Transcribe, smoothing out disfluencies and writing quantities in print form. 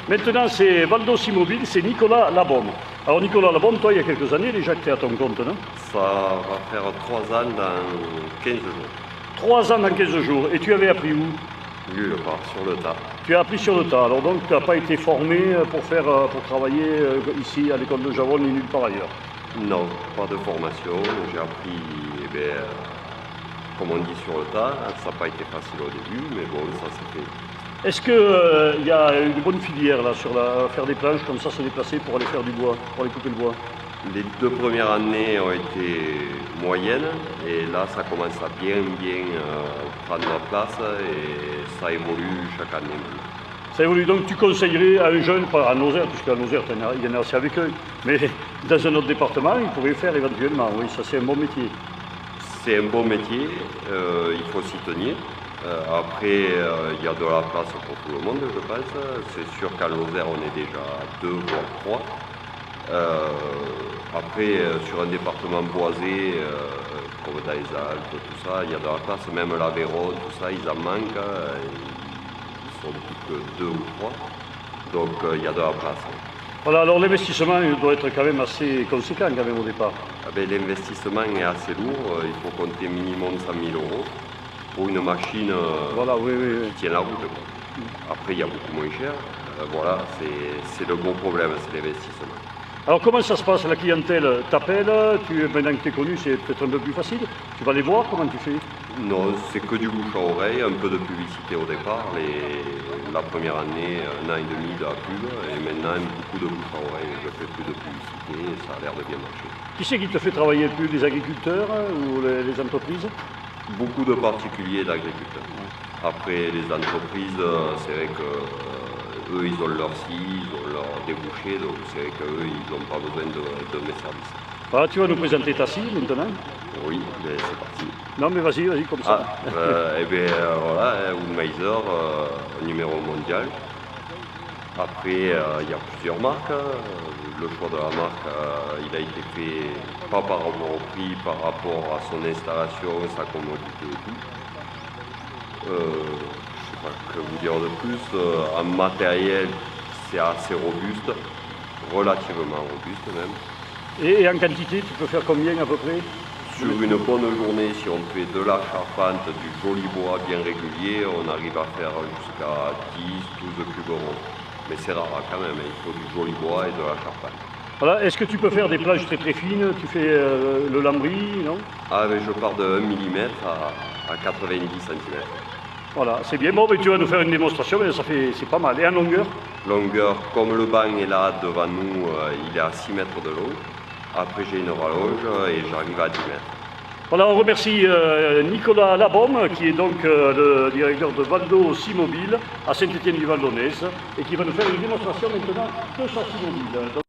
Maintenant, c'est Valdos Immobilier, c'est Nicolas Labaume. Alors Nicolas Labaume, toi, il y a quelques années déjà que tu es à ton compte, non? Ça va faire 3 ans dans 15 jours. 3 ans dans 15 jours. Et tu avais appris où? Nulle part, sur le tas. Tu as appris sur le tas. Alors donc, tu n'as pas été formé pour travailler ici à l'école de Javron ni nulle part ailleurs. Non, pas de formation. J'ai appris, comme on dit, sur le tas. Ça n'a pas été facile au début, mais bon, ça s'est fait. Est-ce qu'il y a une bonne filière là sur faire des planches comme ça, se déplacer pour aller faire du bois, pour aller couper le bois? Les 2 premières années ont été moyennes et là ça commence à bien prendre la place et ça évolue chaque année. Ça évolue, donc tu conseillerais à un jeune, pas à Nozère, puisqu'à Nozère il y en a assez avec eux, mais dans un autre département, il pourrait faire éventuellement, oui, ça c'est un bon métier. C'est un bon métier, il faut s'y tenir. Après, il y a de la place pour tout le monde, je pense. C'est sûr qu'à Lozère, on est déjà 2 voire 3. Après, sur un département boisé, comme dans les Alpes, tout ça, il y a de la place. Même l'Aveyron, tout ça, ils en manquent. Ils sont plus que 2 ou 3. Donc, il y a de la place. Voilà, alors l'investissement doit être quand même assez conséquent quand même au départ. L'investissement est assez lourd. Il faut compter minimum 100 000 € pour une machine voilà, oui. qui tient la route. Après, il y a beaucoup moins cher. Voilà, c'est le gros problème, c'est l'investissement. Alors comment ça se passe? La clientèle t'appelle, maintenant que tu es connu, c'est peut-être un peu plus facile. Tu vas les voir, comment tu fais? Non, c'est que du bouche à oreille, un peu de publicité au départ. La première année, 1 an et demi de la pub, et maintenant beaucoup de bouche à oreille. Je fais plus de publicité et ça a l'air de bien marcher. Qui c'est qui te fait travailler plus, les agriculteurs ou les entreprises? Beaucoup de particuliers et d'agriculteurs. Après, les entreprises, c'est vrai que eux, ils ont leur scie, ils ont leur débouché, donc c'est vrai qu'eux, ils n'ont pas besoin de mes services. Voilà, tu vas nous présenter ta scie maintenant? Oui, mais c'est parti. Non, mais vas-y, comme ça. Voilà, Woodmeiser, numéro mondial. Après, il y a plusieurs marques. Le choix de la marque, il a été fait pas par rapport au prix, par rapport à son installation, sa commodité et tout. Je ne sais pas que vous dire de plus. En matériel, c'est assez robuste, relativement robuste même. Et en quantité, tu peux faire combien à peu près? Sur une bonne journée, si on fait de la charpente, du joli bois bien régulier, on arrive à faire jusqu'à 10-12 cubes ronds. Mais c'est rare quand même, il faut du joli bois et de la charpente. Voilà, est-ce que tu peux faire des planches très très fines? Tu fais le lambris, non? Ah, mais je pars de 1 mm à 90 cm. Voilà, c'est bien. Bon, mais tu vas nous faire une démonstration, mais c'est pas mal. Et en longueur? Longueur, comme le banc est là devant nous, il est à 6 mètres de long. Après, j'ai une rallonge et j'arrive à 10 mètres. Voilà, on remercie Nicolas Labaume, qui est donc le directeur de Valdos Immobilier à Saint-Étienne-du-Valdonnez, et qui va nous faire une démonstration maintenant de sa scie mobile.